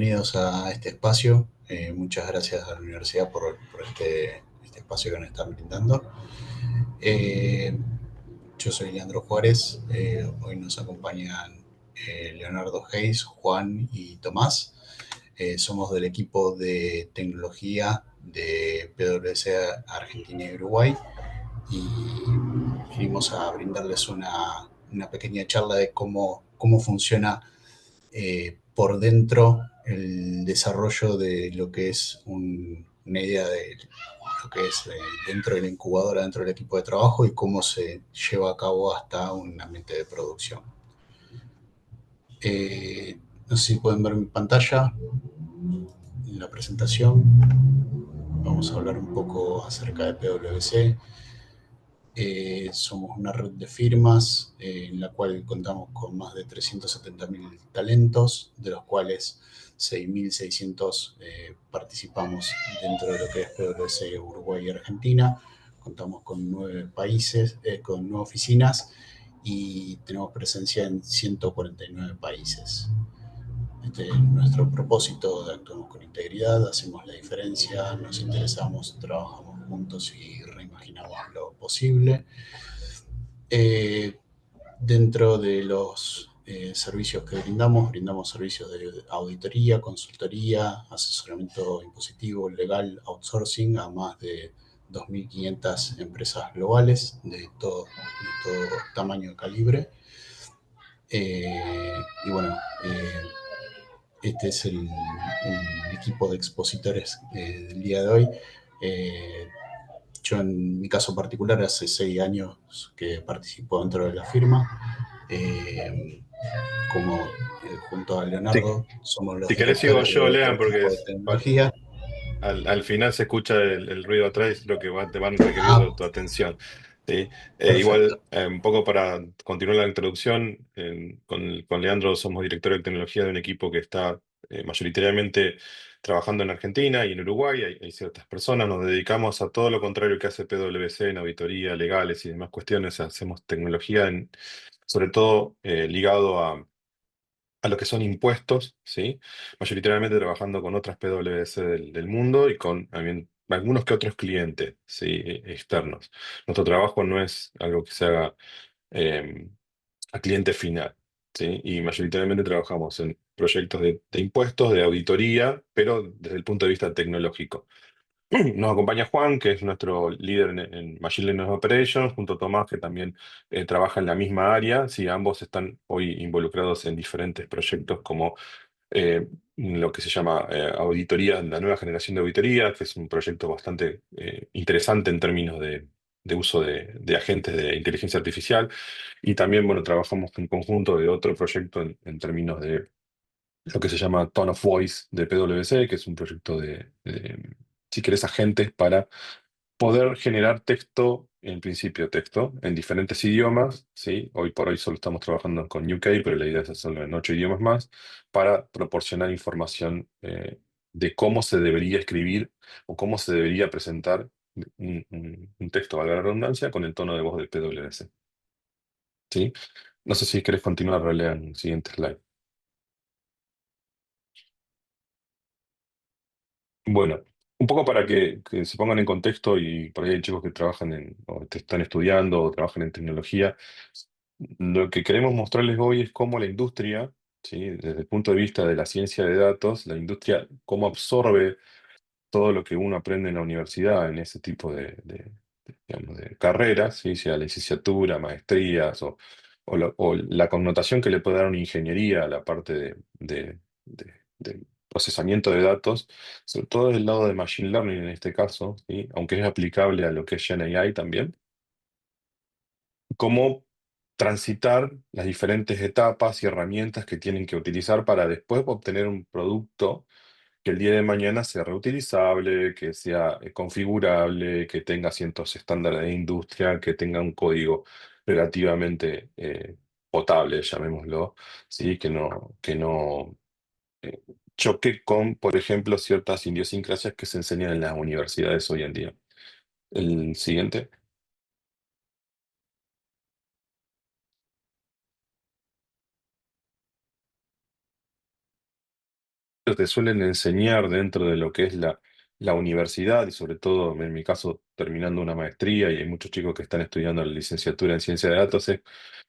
bienvenidos a este espacio. Muchas gracias a la universidad por este espacio que nos están brindando. Eh, yo soy Leandro Juárez. Hoy nos acompañan Leonardo Hayes, Juan y Tomás. Somos del equipo de tecnología de PwC Argentina y Uruguay y vinimos a brindarles una pequeña charla de cómo funciona por dentro el desarrollo de lo que es una idea de lo que es dentro de la incubadora, dentro del equipo de trabajo y cómo se lleva a cabo hasta un ambiente de producción. No sé si pueden ver mi pantalla en la presentación. Vamos a hablar un poco acerca de PwC. Somos una red de firmas en la cual contamos con más de 370.000 talentos, de los cuales 6.600 participamos dentro de lo que es PwC Uruguay y Argentina. Contamos con 9 países, con 9 oficinas y tenemos presencia en 149 países. Este es nuestro propósito: actuamos con integridad, hacemos la diferencia, nos interesamos, trabajamos juntos y reimaginamos lo posible. Eh, Dentro de los servicios que brindamos servicios de auditoría, consultoría, asesoramiento impositivo, legal, outsourcing a más de 2.500 empresas globales de todo tamaño y calibre. Y bueno, este es el equipo de expositores del día de hoy. Eh, yo en mi caso particular hace 6 años que participo dentro de la firma. Como junto a Si, Leonardo somos los si querés sigo directores yo, del Lean, porque equipo de tecnología. al final se escucha el ruido atrás y es lo que te van requiriendo Ah, tu atención. ¿Sí? perfecto. Igual, un poco para continuar la introducción, con Leandro somos director de tecnología de un equipo que está mayoritariamente trabajando en Argentina y en Uruguay. Hay ciertas personas, nos dedicamos a todo lo contrario que hace PwC en auditoría, legales y demás cuestiones. Hacemos tecnología sobre todo ligado a lo que son impuestos, ¿sí? Mayoritariamente trabajando con otras PwC del mundo y con también algunos que otros clientes, ¿sí? Externos. Nuestro trabajo no es algo que se haga eh, a cliente final, ¿sí? Y mayoritariamente trabajamos en proyectos de impuestos, de auditoría, pero desde el punto de vista tecnológico. Nos acompaña Juan, que es nuestro líder en Machine Learning Operations, junto a Tomás, que también trabaja en la misma área. Sí, ambos están hoy involucrados en diferentes proyectos como lo que se llama auditoría, la nueva generación de auditoría, que es un proyecto bastante interesante en términos de uso de agentes de inteligencia artificial. Y también, bueno, trabajamos en conjunto de otro proyecto en términos de lo que se llama Tone of Voice de PwC, que es un proyecto si querés, agentes para poder generar texto, en principio texto, en diferentes idiomas, ¿sí? Hoy por hoy solo estamos trabajando con UK, pero la idea es hacerlo en 8 idiomas más, para proporcionar información de cómo se debería escribir o cómo se debería presentar un texto, valga la redundancia, con el tono de voz de PwC, ¿sí? No sé si querés continuar, Rolea, en el siguiente slide. Bueno, un poco para que se pongan en contexto, y por ahí hay chicos que trabajan o te están estudiando o trabajan en tecnología. Lo que queremos mostrarles hoy es cómo la industria, ¿sí? Desde el punto de vista de la ciencia de datos, la industria, cómo absorbe todo lo que uno aprende en la universidad en ese tipo digamos, de carreras, ¿sí? Sea licenciatura, maestrías o la connotación que le puede dar una ingeniería a la parte de procesamiento de datos, sobre todo del lado de Machine Learning en este caso, ¿sí? Aunque es aplicable a lo que es Gen AI también, cómo transitar las diferentes etapas y herramientas que tienen que utilizar para después obtener un producto que el día de mañana sea reutilizable, que sea configurable, que tenga ciertos estándares de industria, que tenga un código relativamente potable, llamémoslo, ¿sí? Que no eh, choque con, por ejemplo, ciertas idiosincrasias que se enseñan en las universidades hoy en día. El siguiente. te suelen enseñar dentro de lo que es la universidad y sobre todo en mi caso terminando una maestría y hay muchos chicos que están estudiando la licenciatura en ciencia de datos, es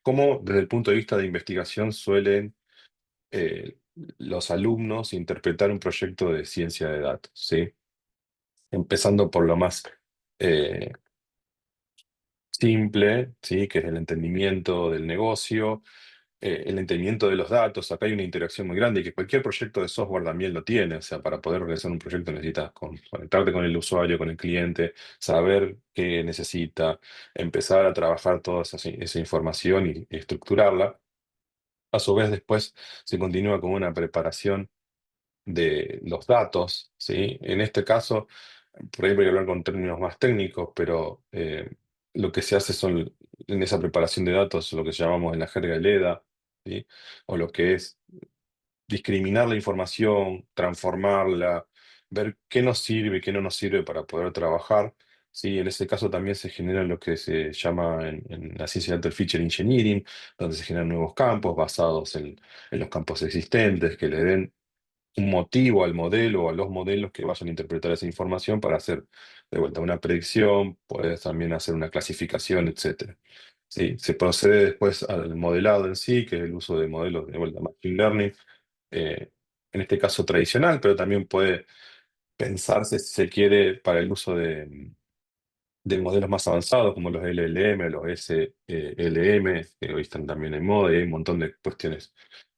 cómo desde el punto de vista de investigación suelen eh, los alumnos interpretar un proyecto de ciencia de datos, ¿sí? Empezando por lo más eh, simple, ¿sí? Que es el entendimiento del negocio, el entendimiento de los datos. Acá hay una interacción muy grande y que cualquier proyecto de software también lo tiene. O sea, para poder realizar un proyecto necesitas conectarte con el usuario, con el cliente, saber qué necesita, empezar a trabajar toda esa información y estructurarla. A su vez, después se continúa con una preparación de los datos, ¿sí? En este caso, por ahí voy a hablar con términos más técnicos, pero lo que se hace son, en esa preparación de datos, lo que llamamos en la jerga el EDA, ¿sí? O lo que es discriminar la información, transformarla, ver qué nos sirve y qué no nos sirve para poder trabajar. Sí, en ese caso también se genera lo que se llama en la ciencia de datos el feature engineering, donde se generan nuevos campos basados en los campos existentes, que le den un motivo al modelo o a los modelos que vayan a interpretar esa información para hacer de vuelta una predicción, puedes también hacer una clasificación, etcétera. Sí, se procede después al modelado en sí, que es el uso de modelos de vuelta machine learning, eh, en este caso tradicional, pero también puede pensarse, si se quiere, para el uso de modelos más avanzados como los LLM o los SLM, que hoy están también en moda y hay un montón de cuestiones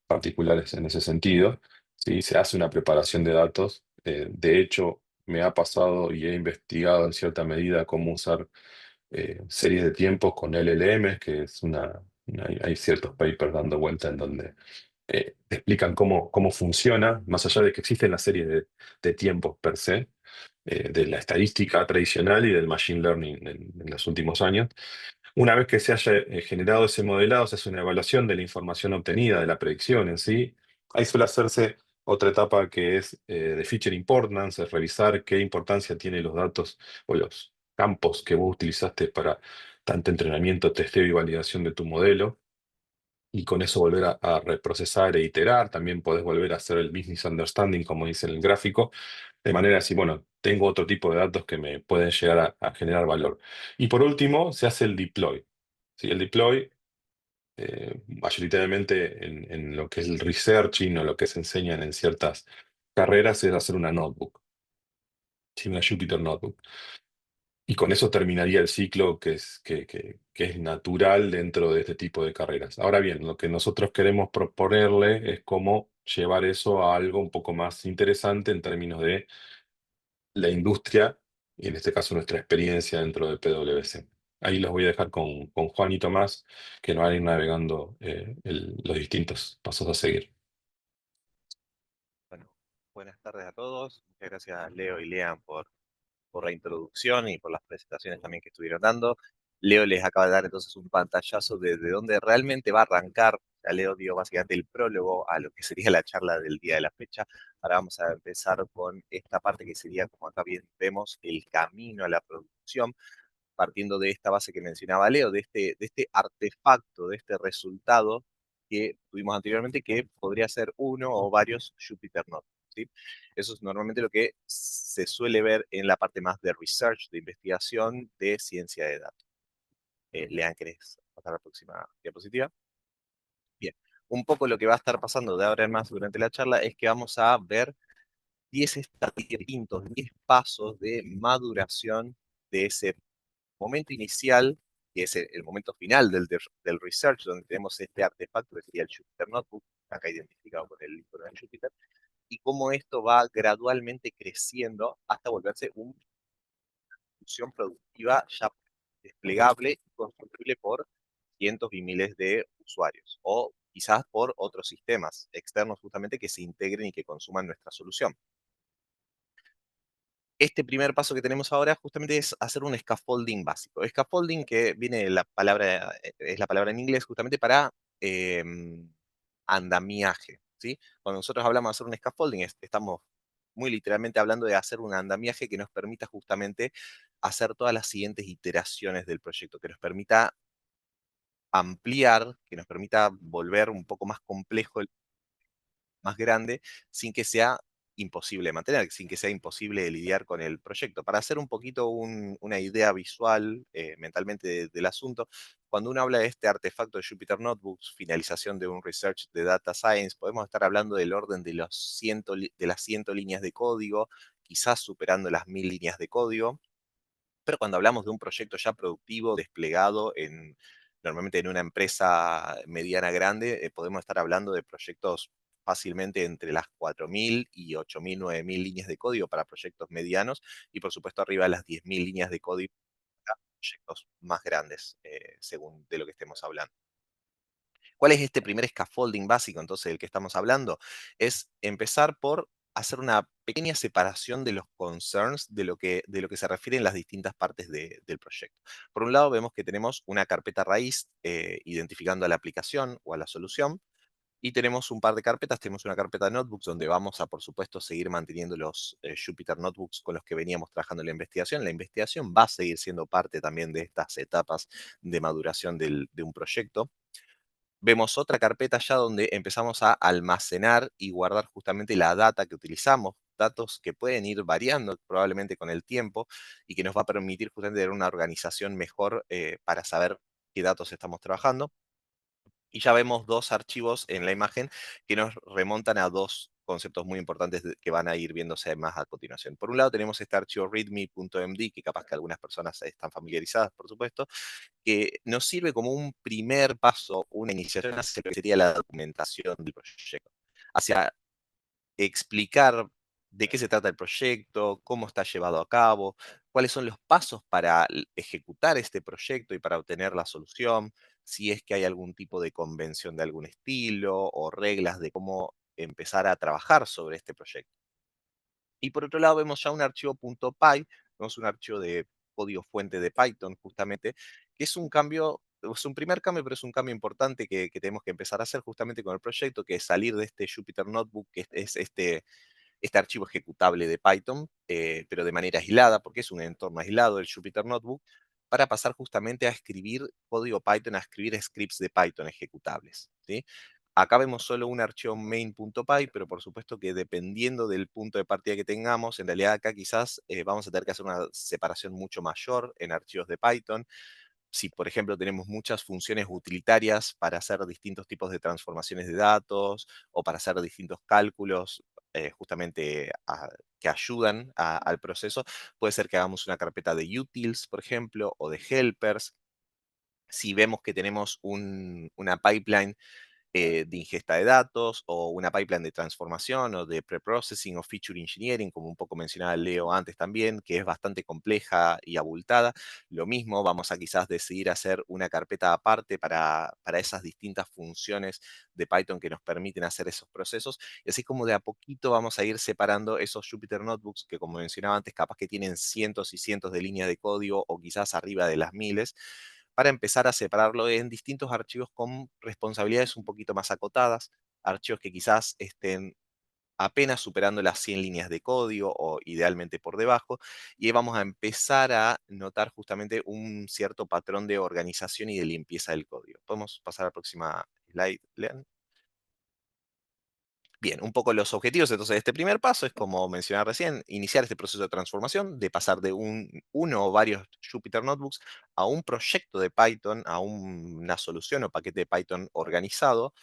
particulares en ese sentido. ¿Sí? Se hace una preparación de datos. De hecho, me ha pasado y he investigado en cierta medida cómo usar series de tiempos con LLMs, que es hay ciertos papers dando vuelta en donde explican cómo funciona, más allá de que existen las series de tiempos per se, de la estadística tradicional y del machine learning en los últimos años. Una vez que se haya generado ese modelado, se hace una evaluación de la información obtenida, de la predicción en sí. Ahí suele hacerse otra etapa que es de feature importance, es revisar qué importancia tienen los datos o los campos que vos utilizaste para tanto entrenamiento, testeo y validación de tu modelo. Y con eso volver a reprocesar e iterar. También podés volver a hacer el business understanding, como dice en el gráfico, de manera así, bueno, tengo otro tipo de datos que me pueden llegar a generar valor. Y por último, se hace el deploy. ¿Sí? El deploy, mayoritariamente en lo que es el researching o lo que se enseñan en ciertas carreras, es hacer una notebook, ¿sí? Una Jupyter Notebook. Y con eso terminaría el ciclo que es natural dentro de este tipo de carreras. Ahora bien, lo que nosotros queremos proponerle es cómo llevar eso a algo un poco más interesante en términos de la industria y en este caso nuestra experiencia dentro de PwC. Ahí los voy a dejar con Juan y Tomás, que nos van a ir navegando los distintos pasos a seguir. Bueno, buenas tardes a todos. Muchas gracias Leo y Lean por la introducción y por las presentaciones también que estuvieron dando. Leo les acaba de dar entonces un pantallazo de dónde realmente va a arrancar. Ya Leo dio básicamente el prólogo a lo que sería la charla del día de la fecha. Ahora vamos a empezar con esta parte que sería, como acá bien vemos, el camino a la producción, partiendo de esta base que mencionaba Leo, de este artefacto, de este resultado que tuvimos anteriormente, que podría ser uno o varios Jupyter Notebooks, ¿sí? Eso es normalmente lo que se suele ver en la parte más de research, de investigación, de ciencia de datos. Lean, ¿querés pasar a la próxima diapositiva? Bien, un poco lo que va a estar pasando de ahora en más durante la charla es que vamos a ver 10 estadios distintos, 10 pasos de maduración de ese momento inicial, que es el momento final del research, donde tenemos este artefacto que sería el Jupyter Notebook, acá identificado con el libro de Jupyter, y cómo esto va gradualmente creciendo hasta volverse una función productiva ya desplegable y construible por cientos y miles de usuarios, o quizás por otros sistemas externos justamente que se integren y que consuman nuestra solución. Este primer paso que tenemos ahora justamente es hacer un scaffolding básico. Scaffolding, que viene de la palabra, es la palabra en inglés justamente para eh, andamiaje, ¿sí? Cuando nosotros hablamos de hacer un scaffolding, estamos muy literalmente hablando de hacer un andamiaje que nos permita justamente hacer todas las siguientes iteraciones del proyecto, que nos permita ampliar, que nos permita volver un poco más complejo, más grande, sin que sea imposible de mantener, sin que sea imposible de lidiar con el proyecto. Para hacer un poquito una idea visual mentalmente del asunto, cuando uno habla de este artefacto de Jupyter Notebooks, finalización de un research de data science, podemos estar hablando del orden de, de las 100 líneas de código, quizás superando las 1000 líneas de código. Pero cuando hablamos de un proyecto ya productivo, desplegado normalmente en una empresa mediana grande, podemos estar hablando de proyectos fácilmente entre las 4000 y 8000, 9000 líneas de código para proyectos medianos y por supuesto arriba de las 10.000 líneas de código para proyectos más grandes, según de lo que estemos hablando. ¿Cuál es este primer scaffolding básico, entonces, del que estamos hablando? Es empezar por hacer una pequeña separación de los concerns de lo que se refieren las distintas partes del proyecto. Por un lado, vemos que tenemos una carpeta raíz identificando a la aplicación o a la solución, y tenemos un par de carpetas. Tenemos una carpeta de notebooks donde vamos a, por supuesto, seguir manteniendo los Jupyter Notebooks con los que veníamos trabajando en la investigación. La investigación va a seguir siendo parte también de estas etapas de maduración de un proyecto. Vemos otra carpeta ya donde empezamos a almacenar y guardar justamente la data que utilizamos, datos que pueden ir variando probablemente con el tiempo y que nos va a permitir justamente tener una organización mejor para saber qué datos estamos trabajando. Y ya vemos dos archivos en la imagen que nos remontan a dos conceptos muy importantes que van a ir viéndose más a continuación. Por un lado tenemos este archivo readme.md, que capaz que algunas personas están familiarizadas, por supuesto, que nos sirve como un primer paso, una iniciación hacia lo que sería la documentación del proyecto, hacia explicar de qué se trata el proyecto, cómo está llevado a cabo, cuáles son los pasos para ejecutar este proyecto y para obtener la solución, si es que hay algún tipo de convención de algún estilo o reglas de cómo empezar a trabajar sobre este proyecto. Y por otro lado vemos ya un archivo .py, vemos un archivo de código fuente de Python justamente, que es un cambio, es un primer cambio, pero es un cambio importante que tenemos que empezar a hacer justamente con el proyecto, que es salir de este Jupyter Notebook, que es este archivo ejecutable de Python, pero de manera aislada, porque es un entorno aislado del Jupyter Notebook, para pasar justamente a escribir código Python, a escribir scripts de Python ejecutables, ¿sí? Acá vemos solo un archivo main.py, pero por supuesto que dependiendo del punto de partida que tengamos, en realidad acá quizás vamos a tener que hacer una separación mucho mayor en archivos de Python. Si, por ejemplo, tenemos muchas funciones utilitarias para hacer distintos tipos de transformaciones de datos o para hacer distintos cálculos justamente que ayudan al proceso, puede ser que hagamos una carpeta de utils, por ejemplo, o de helpers. Si vemos que tenemos una pipeline de ingesta de datos o una pipeline de transformación o de preprocessing o feature engineering, como un poco mencionaba Leo antes también, que es bastante compleja y abultada. Lo mismo, vamos a quizás decidir hacer una carpeta aparte para esas distintas funciones de Python que nos permiten hacer esos procesos. Y así como de a poquito vamos a ir separando esos Jupyter Notebooks que, como mencionaba antes, capaz que tienen cientos y cientos de líneas de código o quizás arriba de las miles, para empezar a separarlo en distintos archivos con responsabilidades un poquito más acotadas, archivos que quizás estén apenas superando las 100 líneas de código o idealmente por debajo, y ahí vamos a empezar a notar justamente un cierto patrón de organización y de limpieza del código. Podemos pasar a la próxima slide, Lean. Bien, un poco los objetivos entonces de este primer paso es, como mencionaba recién, iniciar este proceso de transformación, de pasar de uno o varios Jupyter Notebooks a un proyecto de Python, a una solución o paquete de Python organizado,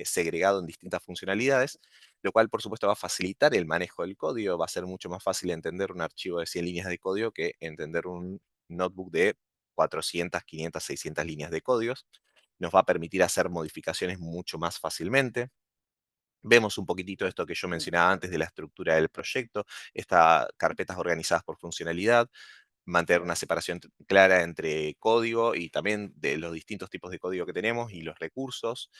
segregado en distintas funcionalidades, lo cual por supuesto va a facilitar el manejo del código, va a ser mucho más fácil entender un archivo de 100 líneas de código que entender un notebook de 400, 500, 600 líneas de códigos. Nos va a permitir hacer modificaciones mucho más fácilmente. Vemos un poquitito esto que yo mencionaba antes de la estructura del proyecto, estas carpetas organizadas por funcionalidad, mantener una separación clara entre código y también de los distintos tipos de código que tenemos y los recursos.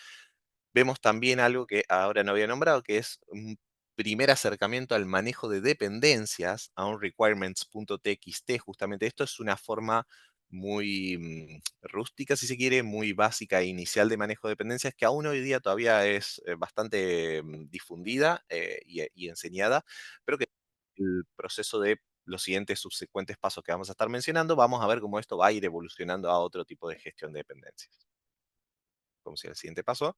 Vemos también algo que ahora no había nombrado, que es un primer acercamiento al manejo de dependencias, a un requirements.txt. Justamente esto es una forma muy rústica, si se quiere, muy básica e inicial de manejo de dependencias, que aún hoy día todavía es bastante difundida y enseñada, pero que el proceso de los siguientes subsecuentes pasos que vamos a estar mencionando, vamos a ver cómo esto va a ir evolucionando a otro tipo de gestión de dependencias. Vamos a ir al siguiente paso.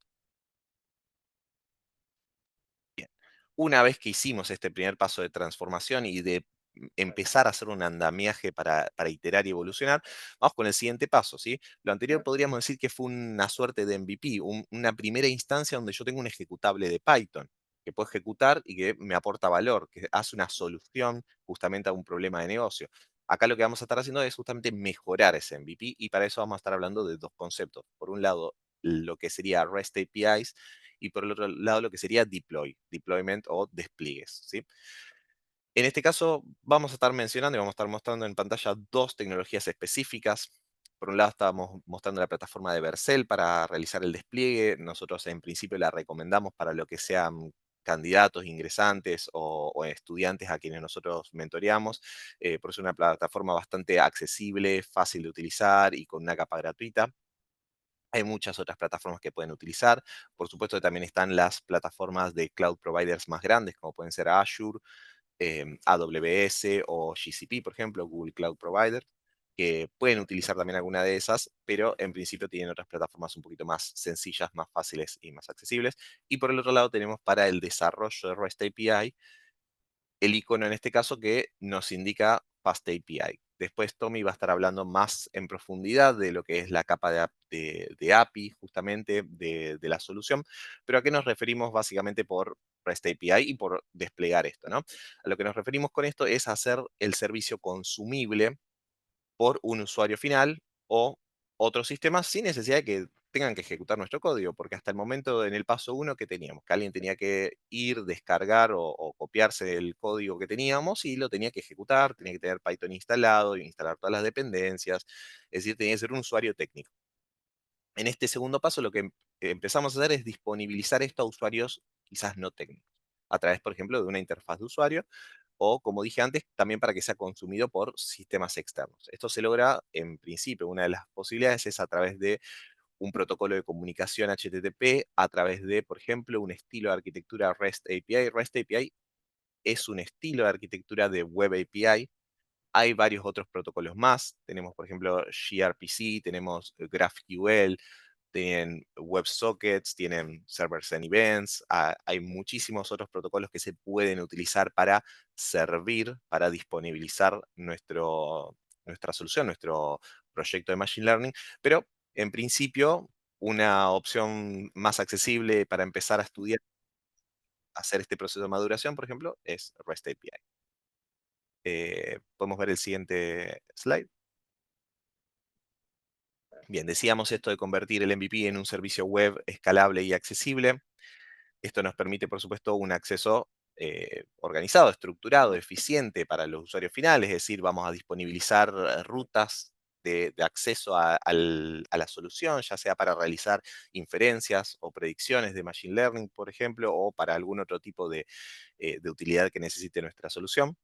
Una vez que hicimos este primer paso de transformación y de empezar a hacer un andamiaje para iterar y evolucionar, vamos con el siguiente paso, ¿sí? Lo anterior podríamos decir que fue una suerte de MVP, una primera instancia donde yo tengo un ejecutable de Python que puedo ejecutar y que me aporta valor, que hace una solución justamente a un problema de negocio. Acá lo que vamos a estar haciendo es justamente mejorar ese MVP y para eso vamos a estar hablando de dos conceptos. Por un lado, lo que sería REST APIs y por el otro lado lo que sería deployment o despliegues, ¿sí? En este caso vamos a estar mencionando y vamos a estar mostrando en pantalla dos tecnologías específicas. Por un lado estamos mostrando la plataforma de Vercel para realizar el despliegue. Nosotros en principio la recomendamos para lo que sean candidatos, ingresantes o estudiantes a quienes nosotros mentoreamos, porque es una plataforma bastante accesible, fácil de utilizar y con una capa gratuita. Hay muchas otras plataformas que pueden utilizar. Por supuesto, también están las plataformas de cloud providers más grandes, como pueden ser Azure, AWS o GCP, por ejemplo, Google Cloud Provider, que pueden utilizar también alguna de esas, pero en principio tienen otras plataformas un poquito más sencillas, más fáciles y más accesibles. Y por el otro lado tenemos para el desarrollo de REST API el icono en este caso que nos indica Fast API. Después Tommy va a estar hablando más en profundidad de lo que es la capa de API, justamente, de la solución. Pero ¿a qué nos referimos básicamente por REST API y por desplegar esto, ¿no? A lo que nos referimos con esto es hacer el servicio consumible por un usuario final o otro sistema sin necesidad de que tengan que ejecutar nuestro código, porque hasta el momento en el paso 1 que teníamos, que alguien tenía que ir, descargar o copiarse el código que teníamos y lo tenía que ejecutar, tenía que tener Python instalado, instalar todas las dependencias, es decir, tenía que ser un usuario técnico. En este segundo paso lo que empezamos a hacer es disponibilizar esto a usuarios quizás no técnicos, a través, por ejemplo, de una interfaz de usuario o, como dije antes, también para que sea consumido por sistemas externos. Esto se logra, en principio, una de las posibilidades es a través de un protocolo de comunicación HTTP, a través de, por ejemplo, un estilo de arquitectura REST API. REST API es un estilo de arquitectura de Web API. Hay varios otros protocolos más. Tenemos, por ejemplo, gRPC, tenemos GraphQL, tienen WebSockets, tienen Servers and Events, hay muchísimos otros protocolos que se pueden utilizar para servir, para disponibilizar nuestra solución, nuestro proyecto de Machine Learning, pero en principio una opción más accesible para empezar a estudiar, hacer este proceso de maduración, por ejemplo, es REST API. Podemos ver el siguiente slide. Bien, decíamos esto de convertir el MVP en un servicio web escalable y accesible. Esto nos permite, por supuesto, un acceso organizado, estructurado, eficiente para los usuarios finales, es decir, vamos a disponibilizar rutas de acceso a la solución, ya sea para realizar inferencias o predicciones de Machine Learning, por ejemplo, o para algún otro tipo de utilidad que necesite nuestra solución.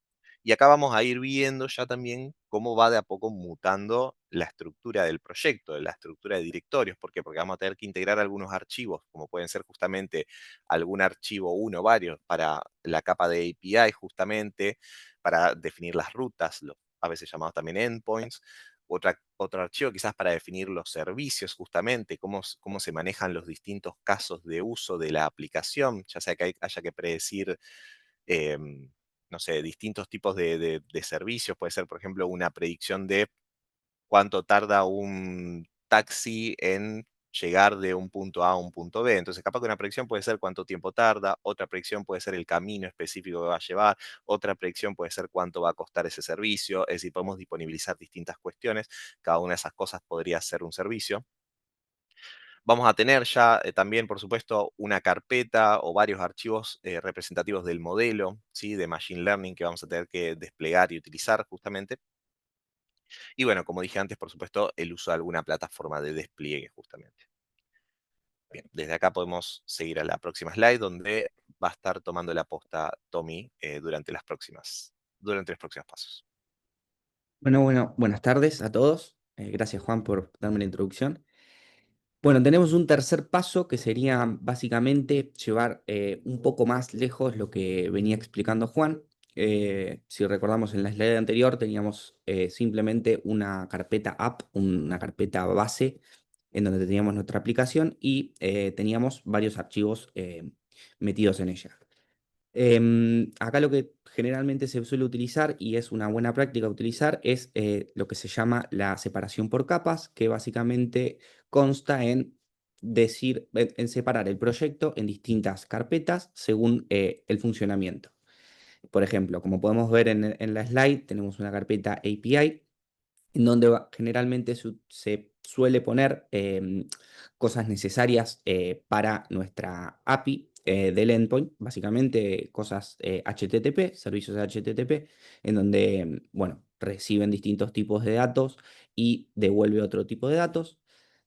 Y acá vamos a ir viendo ya también cómo va de a poco mutando la estructura del proyecto, la estructura de directorios. ¿Por qué? Porque vamos a tener que integrar algunos archivos, como pueden ser justamente algún archivo, uno o varios, para la capa de API, justamente, para definir las rutas, a veces llamados también endpoints. Otro archivo quizás para definir los servicios, justamente, cómo se manejan los distintos casos de uso de la aplicación, ya sea que haya que predecir no sé, distintos tipos de servicios. Puede ser, por ejemplo, una predicción de cuánto tarda un taxi en llegar de un punto A a un punto B. Entonces, capaz que una predicción puede ser cuánto tiempo tarda, otra predicción puede ser el camino específico que va a llevar, otra predicción puede ser cuánto va a costar ese servicio. Es decir, podemos disponibilizar distintas cuestiones. Cada una de esas cosas podría ser un servicio. Vamos a tener ya también, por supuesto, una carpeta o varios archivos representativos del modelo, ¿sí? De Machine Learning que vamos a tener que desplegar y utilizar justamente. Y bueno, como dije antes, por supuesto, el uso de alguna plataforma de despliegue justamente. Bien, desde acá podemos seguir a la próxima slide donde va a estar tomando la posta Tommy durante los próximos pasos. Bueno, buenas tardes a todos. Gracias, Juan, por darme la introducción. Bueno, tenemos un tercer paso que sería básicamente llevar un poco más lejos lo que venía explicando Juan. Si recordamos en la slide anterior, teníamos simplemente una carpeta app, una carpeta base, en donde teníamos nuestra aplicación y teníamos varios archivos metidos en ella. Acá lo que generalmente se suele utilizar y es una buena práctica utilizar es lo que se llama la separación por capas, que básicamente consta en decir, en separar el proyecto en distintas carpetas según el funcionamiento. Por ejemplo, como podemos ver en la slide, tenemos una carpeta API en donde generalmente se suele poner cosas necesarias para nuestra API del endpoint, básicamente cosas HTTP, servicios HTTP, en donde, bueno, reciben distintos tipos de datos y devuelve otro tipo de datos.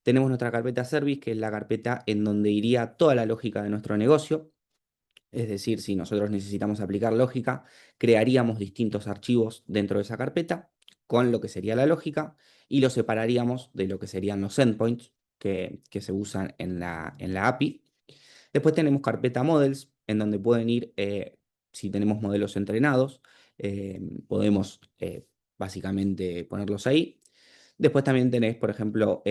Tenemos nuestra carpeta service, que es la carpeta en donde iría toda la lógica de nuestro negocio. Es decir, si nosotros necesitamos aplicar lógica, crearíamos distintos archivos dentro de esa carpeta con lo que sería la lógica y los separaríamos de lo que serían los endpoints que se usan en la API. Después tenemos carpeta models, en donde pueden ir, si tenemos modelos entrenados, podemos básicamente ponerlos ahí. Después también tenés, por ejemplo,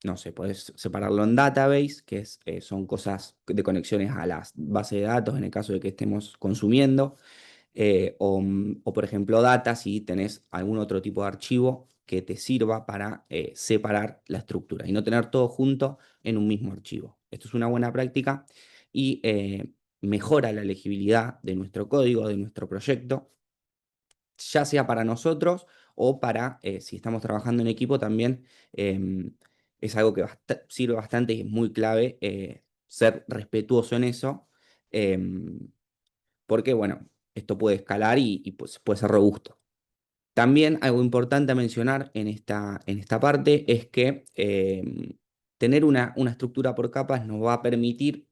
no sé, podés separarlo en database, que son cosas de conexiones a las bases de datos en el caso de que estemos consumiendo, o, por ejemplo, data si tenés algún otro tipo de archivo que te sirva para separar la estructura y no tener todo junto en un mismo archivo. Esto es una buena práctica y mejora la legibilidad de nuestro código, de nuestro proyecto, ya sea para nosotros o para, si estamos trabajando en equipo también, es algo que sirve bastante y es muy clave ser respetuoso en eso, em, porque, bueno, esto puede escalar y pues, puede ser robusto. También algo importante a mencionar en esta parte es que tener una estructura por capas nos va a permitir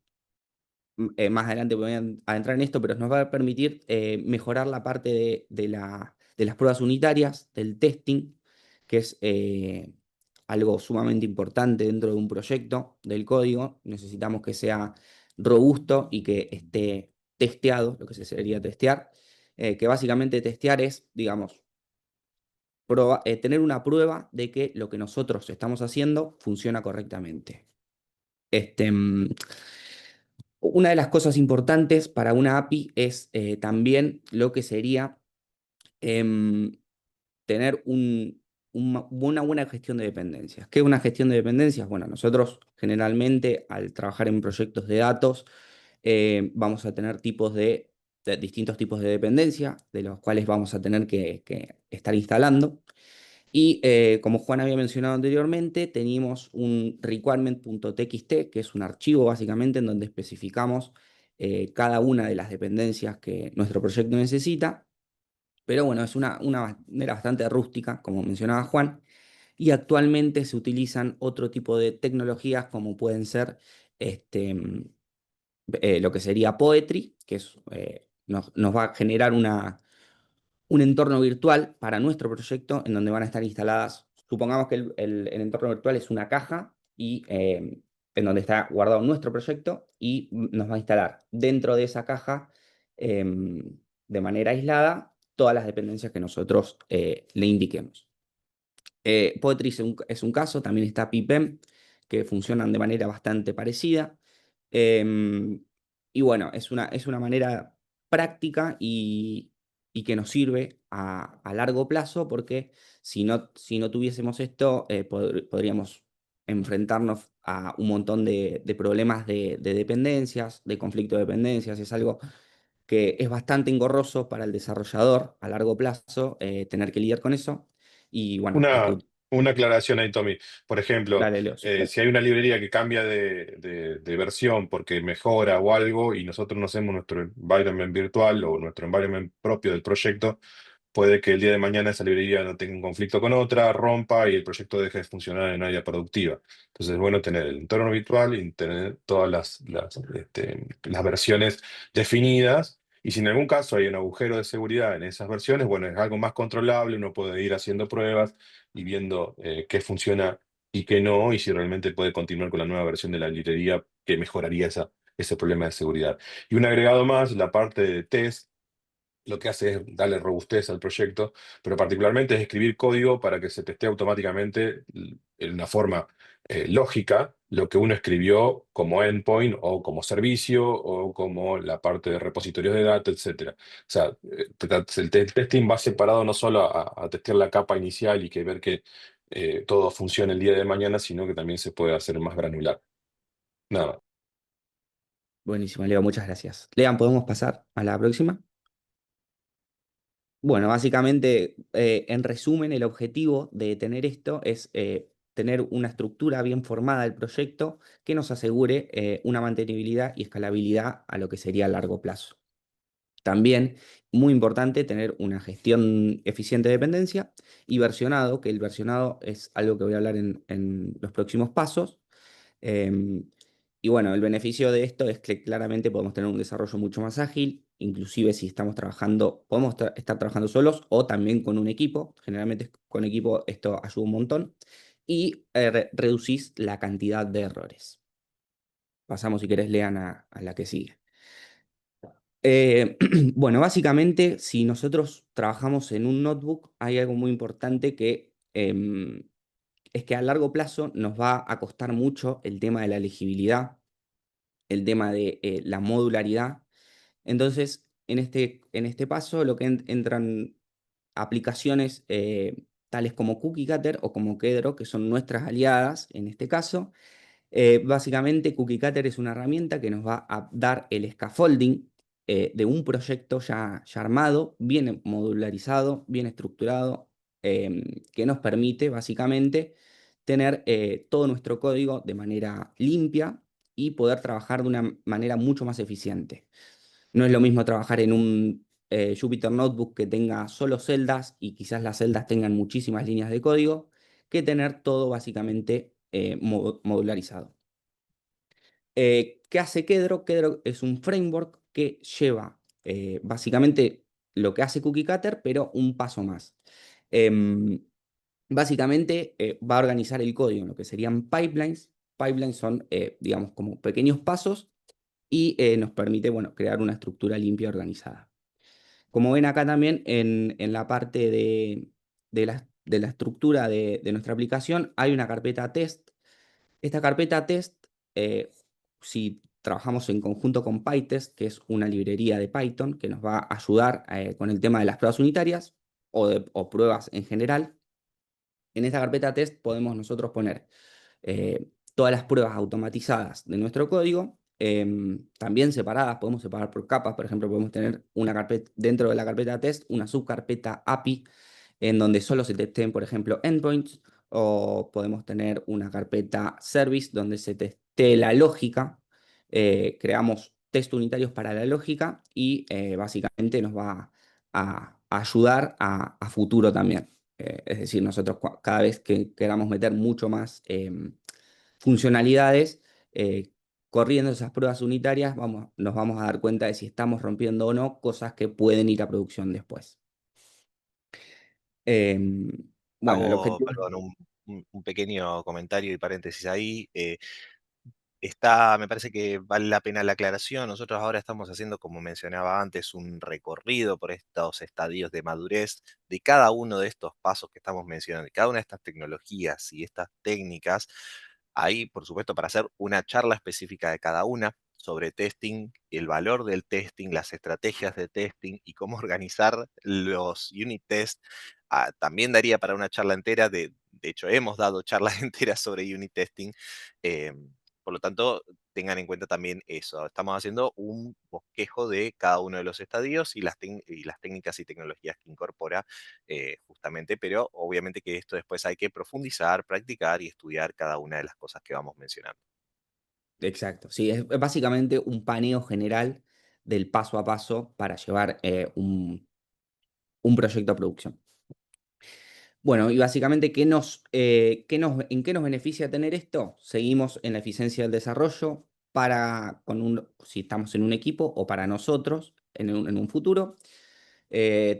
más adelante voy a entrar en esto, pero nos va a permitir mejorar la parte de las pruebas unitarias, del testing, que es algo sumamente importante dentro de un proyecto del código. Necesitamos que sea robusto y que esté testeado, lo que se sería testear, que básicamente testear es, digamos, tener una prueba de que lo que nosotros estamos haciendo funciona correctamente. Este, una de las cosas importantes para una API es también lo que sería em, tener una buena gestión de dependencias. ¿Qué es una gestión de dependencias? Bueno, nosotros generalmente al trabajar en proyectos de datos vamos a tener distintos tipos de dependencia, de los cuales vamos a tener que estar instalando. Y como Juan había mencionado anteriormente, teníamos un requirement.txt, que es un archivo básicamente en donde especificamos cada una de las dependencias que nuestro proyecto necesita. Pero bueno, es una manera bastante rústica, como mencionaba Juan, y actualmente se utilizan otro tipo de tecnologías como pueden ser lo que sería Poetry, que nos va a generar un entorno virtual para nuestro proyecto en donde van a estar instaladas, supongamos que el entorno virtual es una caja y en donde está guardado nuestro proyecto y nos va a instalar dentro de esa caja de manera aislada todas las dependencias que nosotros le indiquemos. Poetry es un caso, también está Pipem, que funcionan de manera bastante parecida. Em, y bueno, es una manera práctica y que nos sirve a largo plazo porque si no tuviésemos esto, podríamos enfrentarnos a un montón de problemas de dependencias, de conflicto de dependencias. Es algo que es bastante engorroso para el desarrollador a largo plazo tener que lidiar con eso. Y bueno, hay que... Una aclaración ahí, Tommy. Por ejemplo, Dale, Leo. si hay una librería que cambia de versión porque mejora o algo y nosotros no hacemos nuestro environment virtual o nuestro environment propio del proyecto, puede que el día de mañana esa librería no tenga un conflicto con otra, rompa y el proyecto deje de funcionar en área productiva. Entonces es bueno tener el entorno virtual y tener todas las versiones definidas. Y si en algún caso hay un agujero de seguridad en esas versiones, bueno, es algo más controlable, uno puede ir haciendo pruebas y viendo qué funciona y qué no, y si realmente puede continuar con la nueva versión de la librería que mejoraría ese problema de seguridad. Y un agregado más, la parte de test lo que hace es darle robustez al proyecto, pero particularmente es escribir código para que se testee automáticamente en una forma lógica lo que uno escribió como endpoint o como servicio o como la parte de repositorios de datos, etcétera. O sea, el testing va separado no solo a testear la capa inicial y que ver que todo funcione el día de mañana, sino que también se puede hacer más granular. Nada más. Buenísimo, Leo, muchas gracias. Lean, ¿podemos pasar a la próxima? Bueno, básicamente, en resumen, el objetivo de tener esto es tener una estructura bien formada del proyecto que nos asegure una mantenibilidad y escalabilidad a lo que sería a largo plazo. También, muy importante, tener una gestión eficiente de dependencia y versionado, que el versionado es algo que voy a hablar en los próximos pasos. Em, y bueno, el beneficio de esto es que claramente podemos tener un desarrollo mucho más ágil, inclusive si estamos trabajando, podemos estar trabajando solos o también con un equipo. Generalmente con equipo esto ayuda un montón. Y reducís la cantidad de errores. Pasamos, si querés, lean a la que sigue. Eh, bueno, básicamente, si nosotros trabajamos en un notebook, hay algo muy importante que es que a largo plazo nos va a costar mucho el tema de la legibilidad, el tema de la modularidad. Entonces, en este paso, lo que entran aplicaciones tales como Cookie Cutter o como Kedro, que son nuestras aliadas en este caso. Básicamente, Cookie Cutter es una herramienta que nos va a dar el scaffolding de un proyecto ya armado, bien modularizado, bien estructurado, que nos permite básicamente tener todo nuestro código de manera limpia y poder trabajar de una manera mucho más eficiente. No es lo mismo trabajar en un Jupyter Notebook que tenga solo celdas y quizás las celdas tengan muchísimas líneas de código, que tener todo básicamente modularizado. ¿Qué hace Kedro? Kedro es un framework que lleva básicamente lo que hace Cookie Cutter, pero un paso más. Em, Básicamente va a organizar el código en lo que serían pipelines. Pipelines son, digamos, como pequeños pasos y nos permite, bueno, crear una estructura limpia y organizada. Como ven acá también en la parte de la estructura de nuestra aplicación, hay una carpeta test. Esta carpeta test, si trabajamos en conjunto con PyTest, que es una librería de Python que nos va a ayudar con el tema de las pruebas unitarias o pruebas en general, en esta carpeta test podemos nosotros poner todas las pruebas automatizadas de nuestro código, también separadas, podemos separar por capas. Por ejemplo, podemos tener una carpeta, dentro de la carpeta test, una subcarpeta API en donde solo se testen, por ejemplo, endpoints, o podemos tener una carpeta service donde se teste la lógica. Creamos test unitarios para la lógica y básicamente nos va a ayudar a futuro también. Es decir, nosotros cada vez que queramos meter mucho más funcionalidades, corriendo esas pruebas unitarias, nos vamos a dar cuenta de si estamos rompiendo o no cosas que pueden ir a producción después. Em, bueno, el Hago, objetivo... perdón, un pequeño comentario y paréntesis ahí. Me parece que vale la pena la aclaración. Nosotros ahora estamos haciendo, como mencionaba antes, un recorrido por estos estadios de madurez de cada uno de estos pasos que estamos mencionando, de cada una de estas tecnologías y estas técnicas. Ahí, por supuesto, para hacer una charla específica de cada una sobre testing, el valor del testing, las estrategias de testing y cómo organizar los unit tests. También daría para una charla entera. De hecho, hemos dado charlas enteras sobre unit testing. Por lo tanto, tengan en cuenta también eso. Estamos haciendo un bosquejo de cada uno de los estadios y las técnicas y tecnologías que incorpora justamente, pero obviamente que esto después hay que profundizar, practicar y estudiar cada una de las cosas que vamos mencionando. Exacto, sí, es básicamente un paneo general del paso a paso para llevar un proyecto a producción. Bueno, y básicamente, ¿en qué nos beneficia tener esto? Seguimos en la eficiencia del desarrollo si estamos en un equipo o para nosotros en un futuro.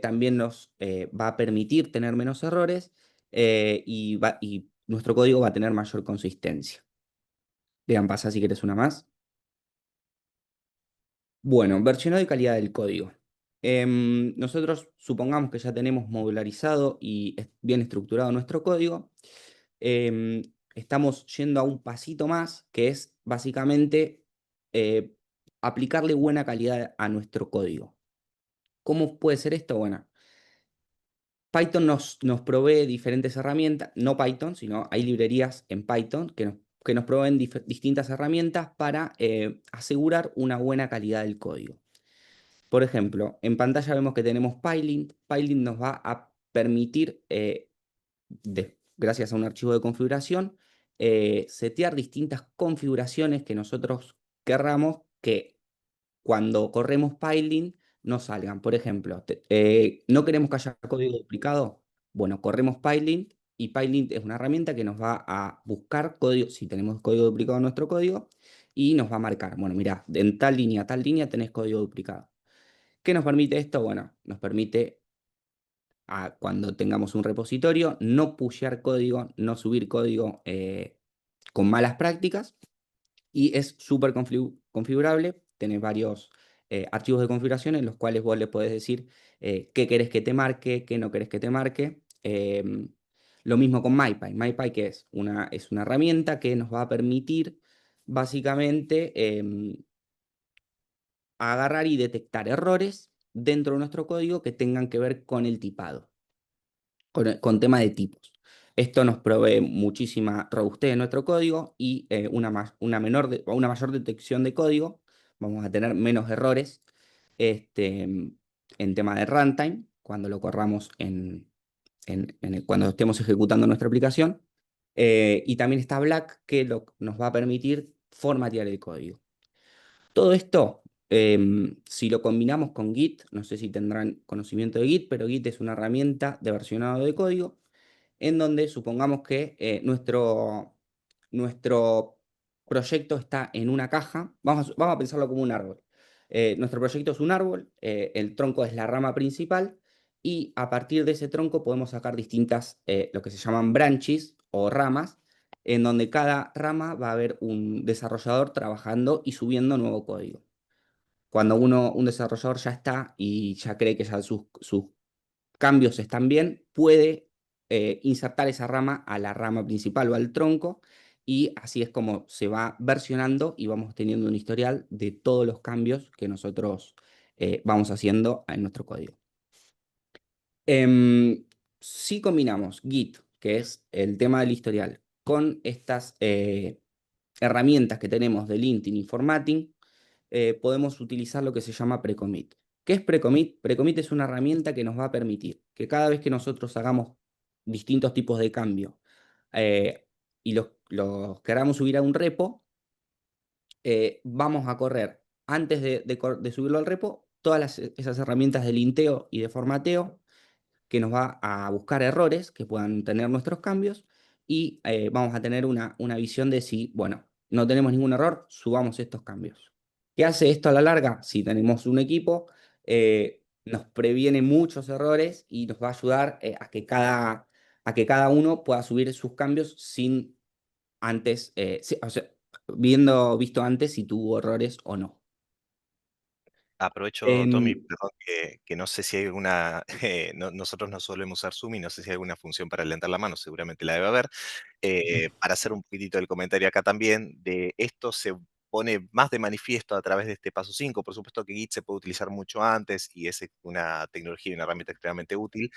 También nos va a permitir tener menos errores y nuestro código va a tener mayor consistencia. Vean, pasa si quieres una más. Bueno, versionado y calidad del código. Nosotros supongamos que ya tenemos modularizado y bien estructurado nuestro código. Em, Estamos yendo a un pasito más, que es básicamente eh, aplicarle buena calidad a nuestro código. ¿Cómo puede ser esto? Bueno, Python nos provee diferentes herramientas, no Python, sino hay librerías en Python que nos proveen distintas herramientas para asegurar una buena calidad del código. Por ejemplo, en pantalla vemos que tenemos Pylint. Pylint nos va a permitir, gracias a un archivo de configuración, setear distintas configuraciones que nosotros querramos que cuando corremos Pylint no salgan. Por ejemplo, no queremos que haya código duplicado. Bueno, corremos Pylint y Pylint es una herramienta que nos va a buscar código, si tenemos código duplicado en nuestro código, y nos va a marcar, bueno, mira, en tal línea tenés código duplicado. ¿Qué nos permite esto? Bueno, nos permite, cuando tengamos un repositorio, no pushear código, no subir código con malas prácticas, y es súper configurable. Tenés varios archivos de configuración en los cuales vos le podés decir qué querés que te marque, qué no querés que te marque. Lo mismo con MyPy. MyPy, que es una herramienta que nos va a permitir básicamente agarrar y detectar errores dentro de nuestro código que tengan que ver con el tipado, con tema de tipos. Esto nos provee muchísima robustez en nuestro código y una mayor detección de código. Vamos a tener menos errores en tema de runtime cuando lo corramos cuando estemos ejecutando nuestra aplicación. Y también está Black, que nos va a permitir formatear el código. Todo esto, si lo combinamos con Git, no sé si tendrán conocimiento de Git, pero Git es una herramienta de versionado de código en donde supongamos que nuestro proyecto está en una caja. Vamos a pensarlo como un árbol. Nuestro proyecto es un árbol, el tronco es la rama principal, y a partir de ese tronco podemos sacar distintas, lo que se llaman branches o ramas, en donde cada rama va a haber un desarrollador trabajando y subiendo nuevo código. Cuando un desarrollador ya está y ya cree que ya sus cambios están bien, puede insertar esa rama a la rama principal o al tronco, y así es como se va versionando y vamos teniendo un historial de todos los cambios que nosotros vamos haciendo en nuestro código. Si combinamos Git, que es el tema del historial, con estas herramientas que tenemos de linting y formatting, podemos utilizar lo que se llama precommit. ¿Qué es precommit? Precommit es una herramienta que nos va a permitir que cada vez que nosotros hagamos distintos tipos de cambio y los queramos subir a un repo, vamos a correr, antes de subirlo al repo, todas esas herramientas de linteo y de formateo, que nos va a buscar errores que puedan tener nuestros cambios, y vamos a tener una visión de si, bueno, no tenemos ningún error, subamos estos cambios. ¿Qué hace esto a la larga? Si tenemos un equipo, nos previene muchos errores y nos va a ayudar a que cada uno pueda subir sus cambios sin antes, o sea, visto antes si tuvo errores o no. Aprovecho, Tommy, Em, perdón, que no sé si hay alguna, nosotros no solemos usar Zoom y no sé si hay alguna función para levantar la mano, seguramente la debe haber. Para hacer un poquitito el comentario acá también, de esto se pone más de manifiesto a través de este paso 5. Por supuesto que Git se puede utilizar mucho antes y es una tecnología y una herramienta extremadamente útil.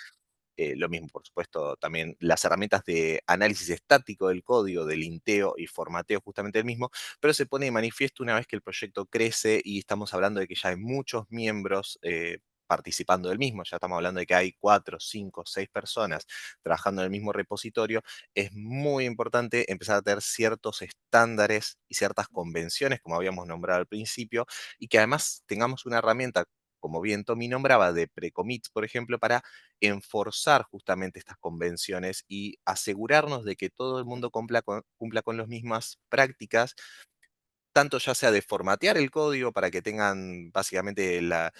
Lo mismo, por supuesto, también las herramientas de análisis estático del código, de linteo y formateo justamente el mismo, pero se pone de manifiesto una vez que el proyecto crece y estamos hablando de que ya hay muchos miembros participando del mismo. Ya estamos hablando de que hay 4, 5, 6 personas trabajando en el mismo repositorio. Es muy importante empezar a tener ciertos estándares y ciertas convenciones, como habíamos nombrado al principio, y que además tengamos una herramienta, como bien Tommy nombraba, de pre-commits, por ejemplo, para enforzar justamente estas convenciones y asegurarnos de que todo el mundo cumpla con las mismas prácticas, tanto ya sea de formatear el código para que tengan básicamente la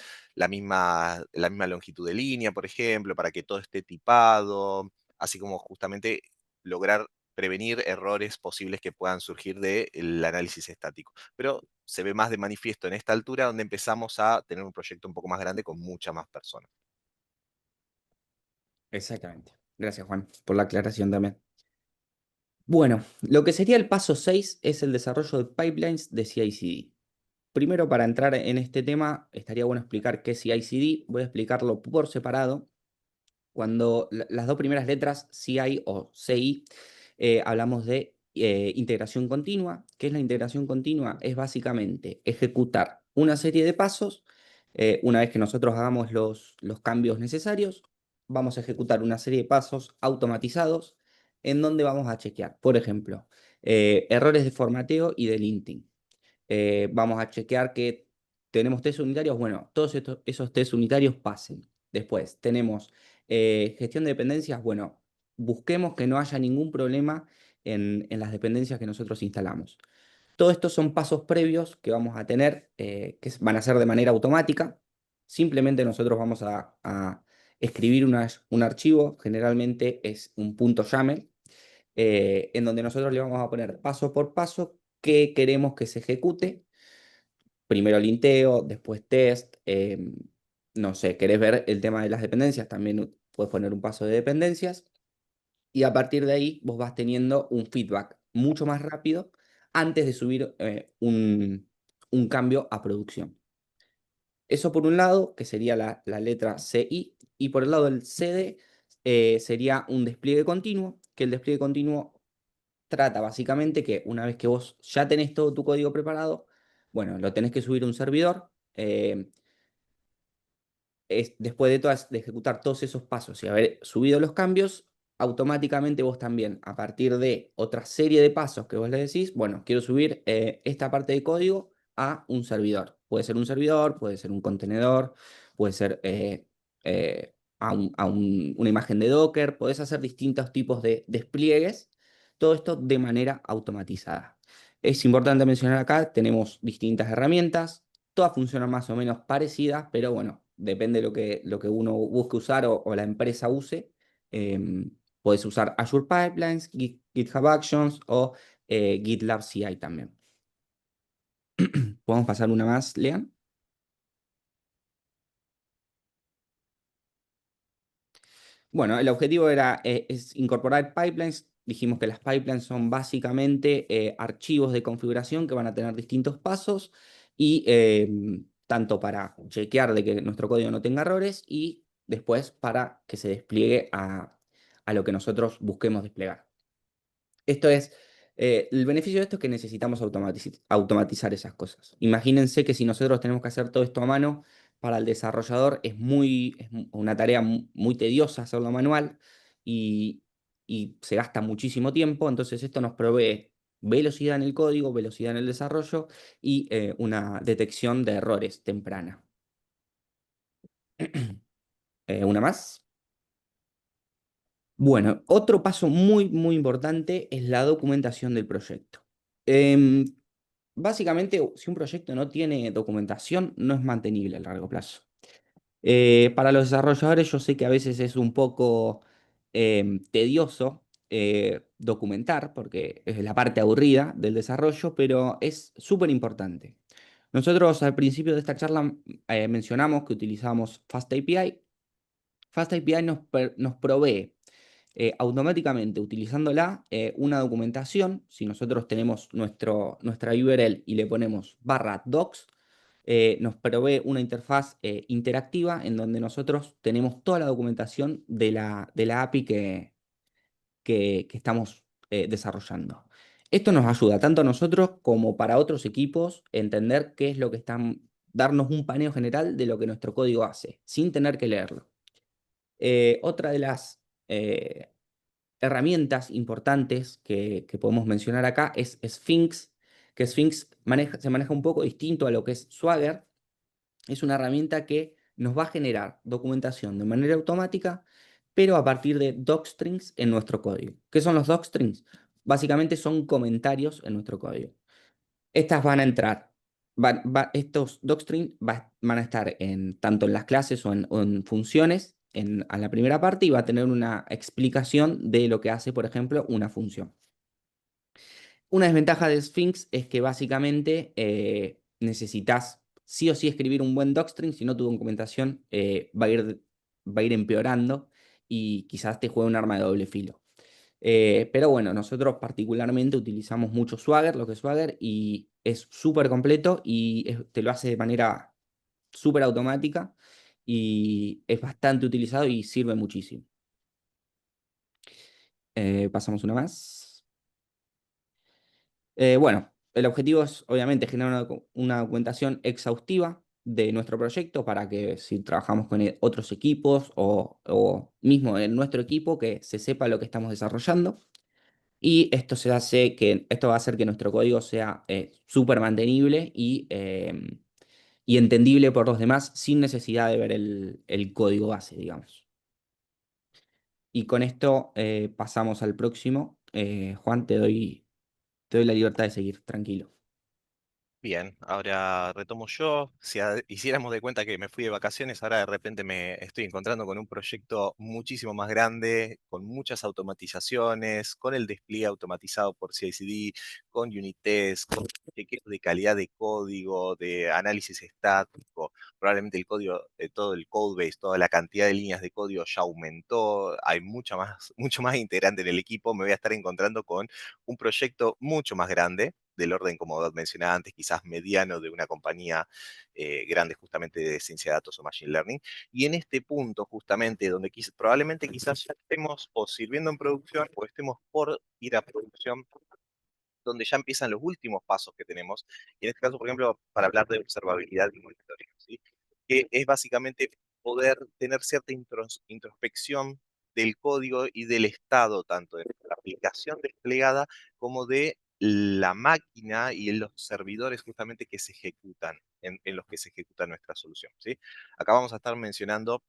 misma longitud de línea, por ejemplo, para que todo esté tipado, así como justamente lograr prevenir errores posibles que puedan surgir del análisis estático. Pero se ve más de manifiesto en esta altura donde empezamos a tener un proyecto un poco más grande con muchas más personas. Exactamente. Gracias, Juan, por la aclaración también. Bueno, lo que sería el paso 6 es el desarrollo de pipelines de CI/CD. Primero, para entrar en este tema, estaría bueno explicar qué es CI/CD. Voy a explicarlo por separado. Cuando las dos primeras letras, CI o CI, hablamos de integración continua. ¿Qué es la integración continua? Es básicamente ejecutar una serie de pasos. Una vez que nosotros hagamos los cambios necesarios, vamos a ejecutar una serie de pasos automatizados en donde vamos a chequear, por ejemplo, errores de formateo y de linting. Vamos a chequear que tenemos test unitarios. Bueno, todos esos test unitarios pasen. Después tenemos gestión de dependencias. Bueno, busquemos que no haya ningún problema en las dependencias que nosotros instalamos. Todo esto son pasos previos que vamos a tener, van a ser de manera automática. Simplemente nosotros vamos a escribir un archivo, generalmente es un .yaml, en donde nosotros le vamos a poner paso por paso qué queremos que se ejecute. Primero linteo, después test. No sé, querés ver el tema de las dependencias, también puedes poner un paso de dependencias. Y a partir de ahí vos vas teniendo un feedback mucho más rápido antes de subir un cambio a producción. Eso por un lado, que sería la letra CI, y por el lado del CD sería un despliegue continuo, que el despliegue continuo trata básicamente que una vez que vos ya tenés todo tu código preparado, bueno, lo tenés que subir a un servidor. Después de ejecutar todos esos pasos y haber subido los cambios, automáticamente vos también, a partir de otra serie de pasos que vos le decís, bueno, quiero subir esta parte de código a un servidor. Puede ser un servidor, puede ser un contenedor, puede ser una imagen de Docker, podés hacer distintos tipos de despliegues, todo esto de manera automatizada. Es importante mencionar acá, tenemos distintas herramientas, todas funcionan más o menos parecidas, pero bueno, depende de lo que uno busque usar o la empresa use. Puedes usar Azure Pipelines, GitHub Actions o GitLab CI también. ¿Podemos pasar una más, Lean? Bueno, el objetivo es incorporar pipelines. Dijimos que las pipelines son básicamente archivos de configuración que van a tener distintos pasos y tanto para chequear de que nuestro código no tenga errores y después para que se despliegue a lo que nosotros busquemos desplegar. El beneficio de esto es que necesitamos automatizar esas cosas. Imagínense que si nosotros tenemos que hacer todo esto a mano, para el desarrollador es una tarea muy tediosa hacerlo manual y se gasta muchísimo tiempo. Entonces esto nos provee velocidad en el código, velocidad en el desarrollo y una detección de errores temprana. ¿Una más? Bueno, otro paso muy importante es la documentación del proyecto. Em, Básicamente, si un proyecto no tiene documentación, no es mantenible a largo plazo. Para los desarrolladores yo sé que a veces es un poco tedioso documentar, porque es la parte aburrida del desarrollo, pero es súper importante. Nosotros al principio de esta charla mencionamos que utilizamos FastAPI. FastAPI nos provee automáticamente utilizándola una documentación. Si nosotros tenemos nuestra URL y le ponemos /docs, nos provee una interfaz interactiva en donde nosotros tenemos toda la documentación de la API que estamos desarrollando. Esto nos ayuda tanto a nosotros como para otros equipos entender qué es lo que están, darnos un paneo general de lo que nuestro código hace, sin tener que leerlo. Otra de las herramientas importantes que podemos mencionar acá es Sphinx, que Sphinx se maneja un poco distinto a lo que es Swagger. Es una herramienta que nos va a generar documentación de manera automática, pero a partir de docstrings en nuestro código. ¿Qué son los docstrings? Básicamente son comentarios en nuestro código. Estas van a entrar, estos docstrings van a estar tanto en las clases o en funciones a la primera parte y va a tener una explicación de lo que hace, por ejemplo, una función. Una desventaja de Sphinx es que básicamente necesitas sí o sí escribir un buen docstring, si no tu documentación va a ir empeorando y quizás te juegue un arma de doble filo. Pero bueno, nosotros particularmente utilizamos mucho Swagger, lo que es Swagger, y es súper completo y te lo hace de manera súper automática y es bastante utilizado y sirve muchísimo. Pasamos una más. Bueno, el objetivo es obviamente generar una documentación exhaustiva de nuestro proyecto para que si trabajamos con otros equipos o mismo en nuestro equipo, que se sepa lo que estamos desarrollando. Y esto va a hacer que nuestro código sea súper mantenible y entendible por los demás sin necesidad de ver el código base, digamos. Y con esto pasamos al próximo. Juan, te doy la libertad de seguir, tranquilo. Bien, ahora retomo yo. Si hiciéramos de cuenta que me fui de vacaciones, ahora de repente me estoy encontrando con un proyecto muchísimo más grande, con muchas automatizaciones, con el despliegue automatizado por CI/CD, con unit tests, con chequeos de calidad de código, de análisis estático. Probablemente el código, todo el code base, toda la cantidad de líneas de código ya aumentó. Hay mucho más integrante en el equipo. Me voy a estar encontrando con un proyecto mucho más grande del orden, como mencionaba antes, quizás mediano de una compañía grande justamente de ciencia de datos o machine learning. Y en este punto, justamente, donde probablemente quizás ya estemos o sirviendo en producción o estemos por ir a producción, donde ya empiezan los últimos pasos que tenemos. Y en este caso, por ejemplo, para hablar de observabilidad y monitoreo, ¿sí? Que es básicamente poder tener cierta introspección del código y del estado, tanto de la aplicación desplegada como de la máquina y en los servidores justamente que se ejecutan, en los que se ejecuta nuestra solución, ¿sí? Acá vamos a estar mencionando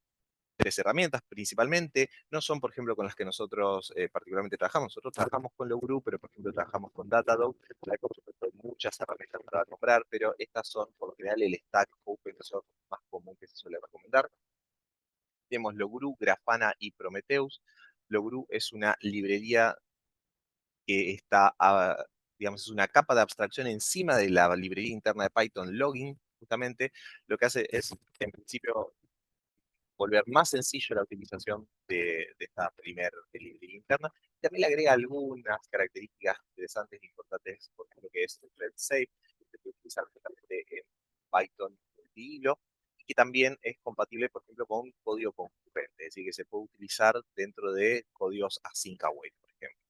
tres herramientas principalmente. No son, por ejemplo, con las que nosotros particularmente trabajamos. Nosotros trabajamos con Logru, pero por ejemplo trabajamos con Datadog. Hay muchas herramientas para nombrar, pero estas son por lo general el stack open source más común que se suele recomendar. Tenemos Logru, Grafana y Prometheus. Logru es una librería que está, digamos, es una capa de abstracción encima de la librería interna de Python Logging. Justamente lo que hace es, en principio, volver más sencillo la utilización de esta primera librería interna. También le agrega algunas características interesantes e importantes, por ejemplo, que es el thread safe, que se puede utilizar justamente en Python de hilo, y que también es compatible, por ejemplo, con código concurrente, es decir, que se puede utilizar dentro de códigos async await, por ejemplo.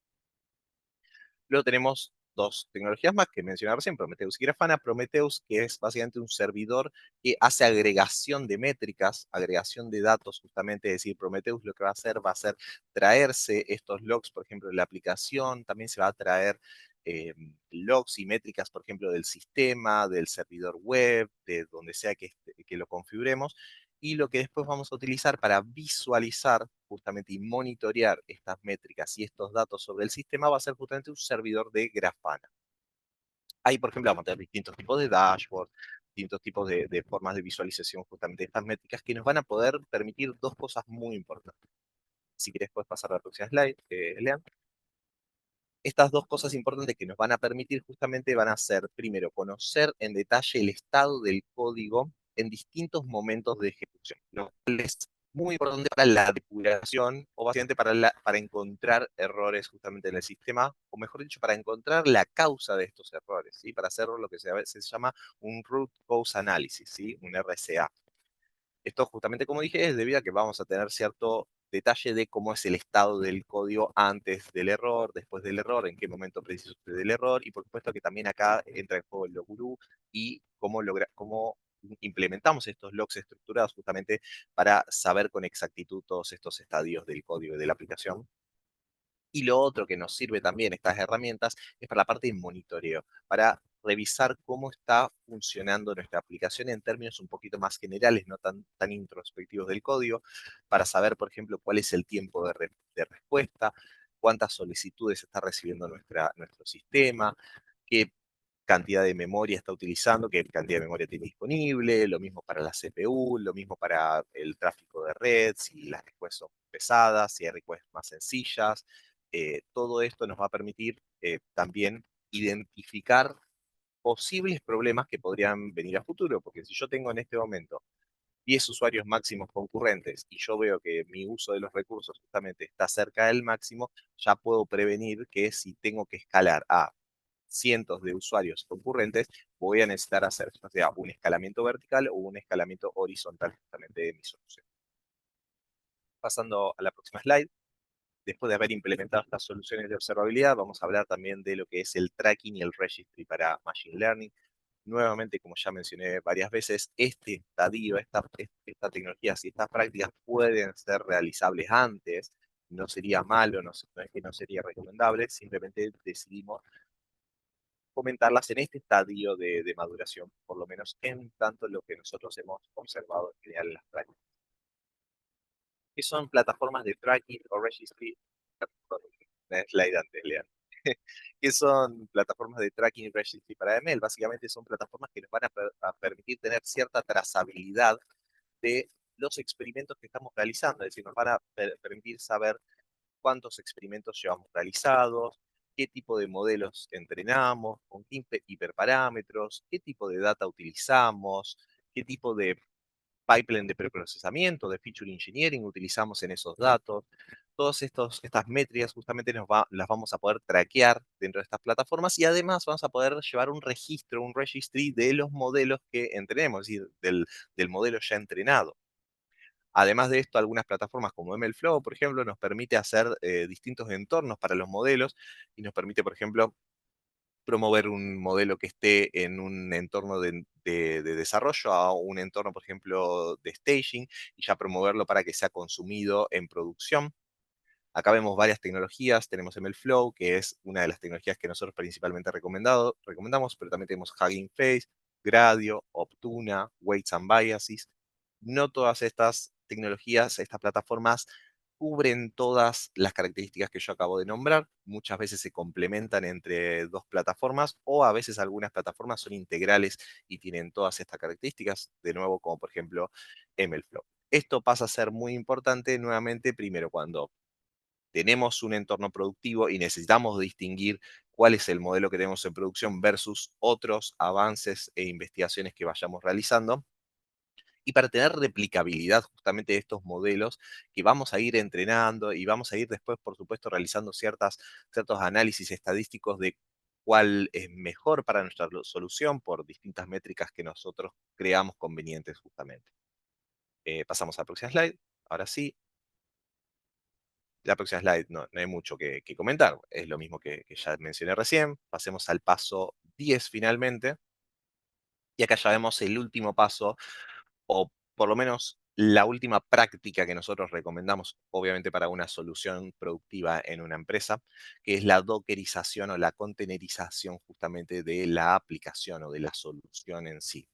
Luego tenemos dos tecnologías más que mencionaba recién, Prometheus y Grafana. Prometheus, que es básicamente un servidor que hace agregación de métricas, agregación de datos justamente, es decir, Prometheus lo que va a hacer traerse estos logs, por ejemplo, de la aplicación, también se va a traer logs y métricas, por ejemplo, del sistema, del servidor web, de donde sea que lo configuremos, y lo que después vamos a utilizar para visualizar justamente y monitorear estas métricas y estos datos sobre el sistema va a ser justamente un servidor de Grafana. Ahí, por ejemplo, vamos a tener distintos tipos de dashboards, distintos tipos de formas de visualización justamente de estas métricas que nos van a poder permitir dos cosas muy importantes. Si quieres, puedes pasar a la próxima slide, Lean. Estas dos cosas importantes que nos van a permitir justamente van a ser, primero, conocer en detalle el estado del código en distintos momentos de ejecución, lo cual es muy importante para la depuración o básicamente para encontrar errores justamente en el sistema, o mejor dicho, para encontrar la causa de estos errores, ¿sí? Para hacer lo que se llama un Root Cause Analysis, ¿sí? Un RCA. Esto justamente, como dije, es debido a que vamos a tener cierto detalle de cómo es el estado del código antes del error, después del error, en qué momento preciso sucede el error, y por supuesto que también acá entra en juego el Loguru y cómo implementamos estos logs estructurados justamente para saber con exactitud todos estos estadios del código y de la aplicación. Y lo otro que nos sirve también estas herramientas es para la parte de monitoreo, para revisar cómo está funcionando nuestra aplicación en términos un poquito más generales, no tan introspectivos del código, para saber, por ejemplo, cuál es el tiempo de respuesta, cuántas solicitudes está recibiendo nuestro sistema, qué cantidad de memoria está utilizando, qué cantidad de memoria tiene disponible, lo mismo para la CPU, lo mismo para el tráfico de red, si las requests son pesadas, si hay requests más sencillas. Todo esto nos va a permitir también identificar posibles problemas que podrían venir a futuro, porque si yo tengo en este momento 10 usuarios máximos concurrentes y yo veo que mi uso de los recursos justamente está cerca del máximo, ya puedo prevenir que si tengo que escalar a cientos de usuarios concurrentes, voy a necesitar hacer, o sea, un escalamiento vertical o un escalamiento horizontal justamente de mi solución. Pasando a la próxima slide. Después de haber implementado estas soluciones de observabilidad, vamos a hablar también de lo que es el tracking y el registry para Machine Learning. Nuevamente, como ya mencioné varias veces, este estadio, esta tecnología, si estas prácticas pueden ser realizables antes, no sería malo, no es que no sería recomendable, simplemente decidimos comentarlas en este estadio de maduración, por lo menos en tanto lo que nosotros hemos observado en general en las prácticas. ¿Qué son plataformas de tracking o registry? Una slide antes, Lean. ¿Qué son plataformas de tracking y registry para ML? Básicamente son plataformas que nos van a permitir tener cierta trazabilidad de los experimentos que estamos realizando, es decir, nos van a permitir saber cuántos experimentos llevamos realizados, qué tipo de modelos entrenamos, con qué hiperparámetros, qué tipo de data utilizamos, qué tipo de pipeline de preprocesamiento, de feature engineering utilizamos en esos datos. Todas estas métricas justamente las vamos a poder traquear dentro de estas plataformas y además vamos a poder llevar un registro, un registry de los modelos que entrenemos, es decir, del modelo ya entrenado. Además de esto, algunas plataformas como MLflow, por ejemplo, nos permite hacer distintos entornos para los modelos y nos permite, por ejemplo, promover un modelo que esté en un entorno de desarrollo a un entorno, por ejemplo, de staging y ya promoverlo para que sea consumido en producción. Acá vemos varias tecnologías, tenemos MLflow, que es una de las tecnologías que nosotros principalmente recomendamos, pero también tenemos Hugging Face, Gradio, Optuna, Weights and Biases. No todas estas tecnologías, estas plataformas, cubren todas las características que yo acabo de nombrar. Muchas veces se complementan entre dos plataformas o a veces algunas plataformas son integrales y tienen todas estas características, de nuevo, como por ejemplo MLflow. Esto pasa a ser muy importante nuevamente, primero, cuando tenemos un entorno productivo y necesitamos distinguir cuál es el modelo que tenemos en producción versus otros avances e investigaciones que vayamos realizando. Y para tener replicabilidad justamente de estos modelos que vamos a ir entrenando y vamos a ir después, por supuesto, realizando ciertos análisis estadísticos de cuál es mejor para nuestra solución por distintas métricas que nosotros creamos convenientes justamente. Pasamos a la próxima slide. Ahora sí, la próxima slide no hay mucho que comentar. Es lo mismo que ya mencioné recién. Pasemos al paso 10 finalmente. Y acá ya vemos el último paso, o por lo menos la última práctica que nosotros recomendamos, obviamente para una solución productiva en una empresa, que es la dockerización o la containerización justamente de la aplicación o de la solución en sí.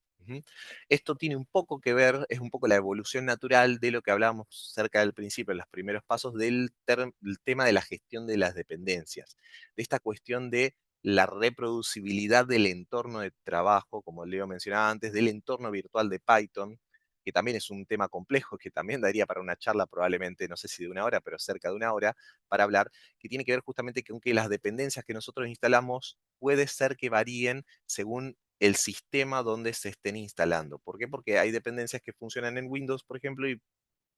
Esto tiene un poco que ver, es un poco la evolución natural de lo que hablábamos cerca del principio, en los primeros pasos del tema de la gestión de las dependencias, de esta cuestión de la reproducibilidad del entorno de trabajo, como Leo mencionaba antes, del entorno virtual de Python, que también es un tema complejo, que también daría para una charla probablemente, no sé si de una hora, pero cerca de una hora, para hablar, que tiene que ver justamente con que las dependencias que nosotros instalamos puede ser que varíen según el sistema donde se estén instalando. ¿Por qué? Porque hay dependencias que funcionan en Windows, por ejemplo, y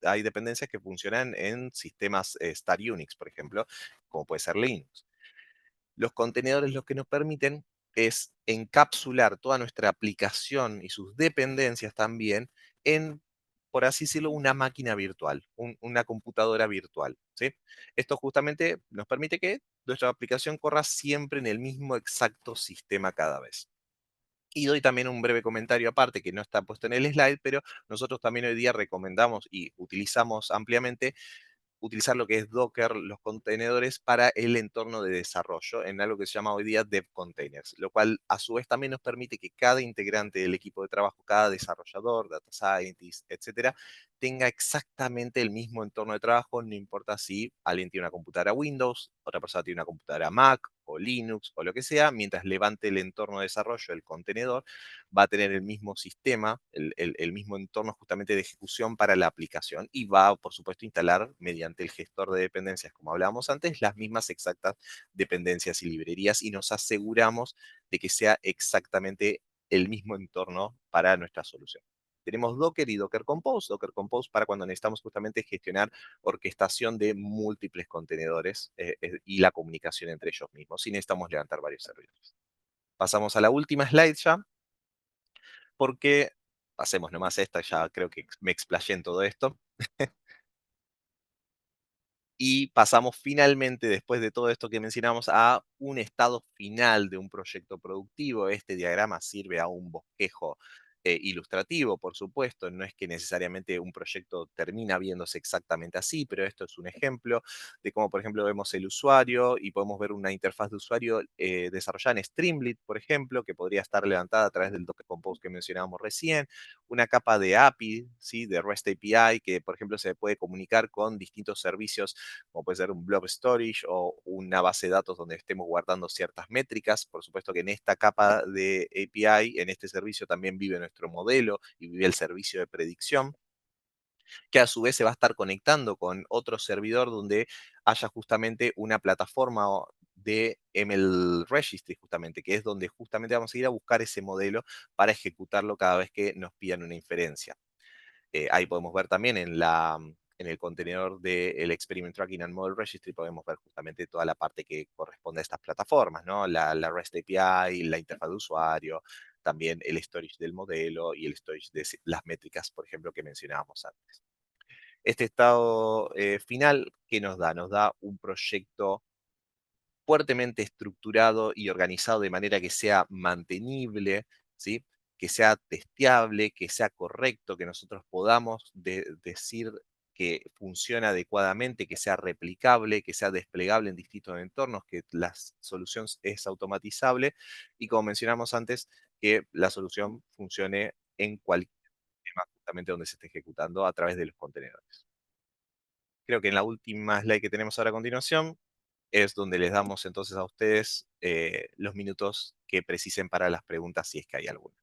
hay dependencias que funcionan en sistemas Star Unix, por ejemplo, como puede ser Linux. Los contenedores lo que nos permiten es encapsular toda nuestra aplicación y sus dependencias también en, por así decirlo, una máquina virtual, una computadora virtual, ¿sí? Esto justamente nos permite que nuestra aplicación corra siempre en el mismo exacto sistema cada vez. Y doy también un breve comentario aparte que no está puesto en el slide, pero nosotros también hoy día recomendamos y utilizamos ampliamente utilizar lo que es Docker, los contenedores para el entorno de desarrollo en algo que se llama hoy día Dev Containers, lo cual a su vez también nos permite que cada integrante del equipo de trabajo, cada desarrollador, data scientist, etcétera, tenga exactamente el mismo entorno de trabajo, no importa si alguien tiene una computadora Windows, otra persona tiene una computadora Mac o Linux o lo que sea, mientras levante el entorno de desarrollo, el contenedor, va a tener el mismo sistema, el mismo entorno justamente de ejecución para la aplicación y va, por supuesto, a instalar mediante el gestor de dependencias, como hablábamos antes, las mismas exactas dependencias y librerías y nos aseguramos de que sea exactamente el mismo entorno para nuestra solución. Tenemos Docker y Docker Compose. Docker Compose para cuando necesitamos justamente gestionar orquestación de múltiples contenedores y la comunicación entre ellos mismos, si necesitamos levantar varios servidores. Pasamos a la última slide ya, porque pasemos nomás esta, ya creo que me explayé en todo esto. Y pasamos finalmente, después de todo esto que mencionamos, a un estado final de un proyecto productivo. Este diagrama sirve a un bosquejo ilustrativo, por supuesto. No es que necesariamente un proyecto termina viéndose exactamente así, pero esto es un ejemplo de cómo, por ejemplo, vemos el usuario y podemos ver una interfaz de usuario desarrollada en Streamlit, por ejemplo, que podría estar levantada a través del Docker Compose que mencionábamos recién. Una capa de API, ¿sí? De REST API, que, por ejemplo, se puede comunicar con distintos servicios como puede ser un blob storage o una base de datos donde estemos guardando ciertas métricas. Por supuesto que en esta capa de API, en este servicio también vive nuestro modelo y vive el servicio de predicción, que a su vez se va a estar conectando con otro servidor donde haya justamente una plataforma de ML Registry, justamente, que es donde justamente vamos a ir a buscar ese modelo para ejecutarlo cada vez que nos pidan una inferencia. Ahí podemos ver también en el contenedor del Experiment Tracking and Model Registry, podemos ver justamente toda la parte que corresponde a estas plataformas, ¿no? La REST API, la interfaz de usuario, también el storage del modelo y el storage de las métricas, por ejemplo, que mencionábamos antes. Este estado final, ¿qué nos da? Nos da un proyecto fuertemente estructurado y organizado de manera que sea mantenible, ¿sí? Que sea testeable, que sea correcto, que nosotros podamos decir que funciona adecuadamente, que sea replicable, que sea desplegable en distintos entornos, que la solución es automatizable y como mencionamos antes, que la solución funcione en cualquier tema justamente donde se esté ejecutando a través de los contenedores. Creo que en la última slide que tenemos ahora a continuación es donde les damos entonces a ustedes los minutos que precisen para las preguntas, si es que hay alguna.